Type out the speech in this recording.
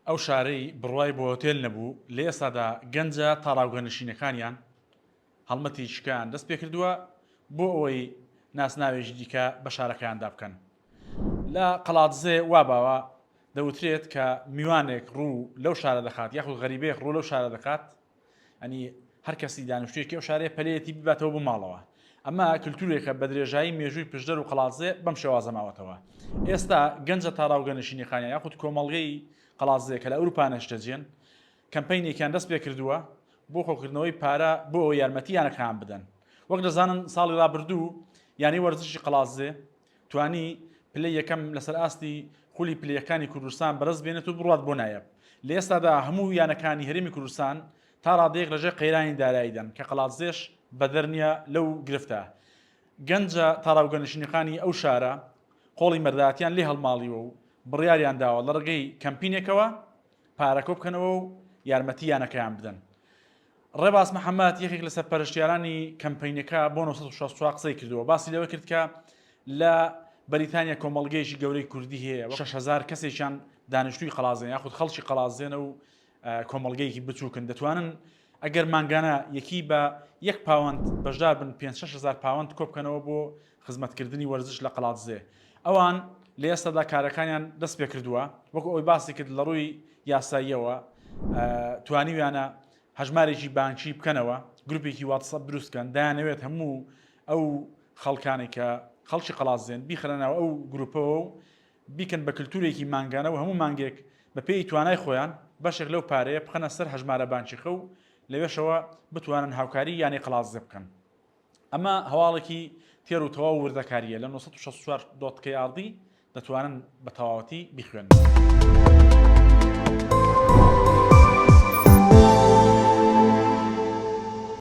ئەو شارەی بڕوای بۆ هۆتێل نەبوو لە ئێستادا گەنجە تاراوگە نشینەکانیان هەڵمەتی شکیان دەست پێ کردووە بۆ ئەوەی ناسناوێژی دیکە بە شارەکەیاندا بکەن. لە قەڵادزێ واباوە دەوترێت کە میوانێک ڕوو لەو شارە دەخات یاخود غەریبەیەک ڕوو لەو شارە دەکات، ئەنی هەر کەسی دانیشتوویەکی ئەو شارەیە پەلەیەتی بباتەوە بۆ ماڵەوە. ئەمە کللتورێکە بە درێژایی مێژووی پشدەر و قەڵادزێ بەم شێوازە ماوەتەوە. ئێستا گەنجە تاراوگە نشینەکانیان یاخود کۆمەڵگەی قەڵادزێ کە لە ئەوروپا نەشتەجێن کەمپەینێکیان دەست پێ کردووە بۆ خۆکردنەوەی پارە بۆ ئەوەی یارمەتی یانەکەیان بدەن. وەک دەزانن ساڵی ڕابردوو یانەی وەرزشی قەڵادزێ توانی پلەی یەکەم لەسەر ئاستی خولی پلەیەکانی کوردستان بەرز بێنێت و بڕوات بۆ نایەب. لە ئێستادا هەموو یانەکانی هەرێمی کوردستان تا ڕادەیەک لەژێر قەیرانی داراییدەن کە قەڵادزێش بەدەرنیە لەو گرفتە. گەنجە تاراوگە نشینەکانی ئەو شارە قۆڵی مەردایەتیان لێ هەڵماڵیوە و بڕیاریان داوە لە ڕێگەی کەمپەینێکەوە پارەکۆ بکەنەوە و یارمەتی یانەکەیان بدەن. ڕێباز محەممەد یەکێک لە سەرپەرشتیارانی کەمپەینەکە بۆ 1964 قسەی کردووە، باسی لەوە کرد کە لە بەریتانیا کۆمەڵگەیەکی گەورەی کوردی هەیە 6,000 کەسێکیان دانیشتووی قەڵادزێن یاخود خەڵکی قەڵادزێنە و کۆمەڵگەیەکی بچووکن دەتوانن ئەگەر مانگانە یەکی بە 1 پاوەند بەشدار بن 5,000 پاوەند کۆ بکەنەوە بۆ خزمەتکردنی وەرزش لە قەڵادزێ. ئەوان لە ئێستادا کارەکانیان دەست پێ کردووە وەکو ئەوی باسی کرد لە ڕووی یاساییەوە توانیویانە هەژمارێکی بانکی بکەنەوە گروپێکی واتسەپ دروستکەن دەیانەوێت هەموو ئەو خەڵکانی کە خەڵکی قەڵادزێن بیخرەنەوە ئەو گروپەوە و بیکەن بە کللتورێکی مانگانەوە هەموو مانگێک بە پێی توانای خۆیان بەشێک لەو پارەیە بخەنە سەر هەژمارە بانکیخە و لەوێشەوە بتوانن هاوکاری یانی قەڵادزێ بکەن. ئەمە هەواڵێکی تێر و تەواو وردەکاریە لە 1964 دۆتکەی ئاردی دەتوانن بە تەواوەتی بیخوێن.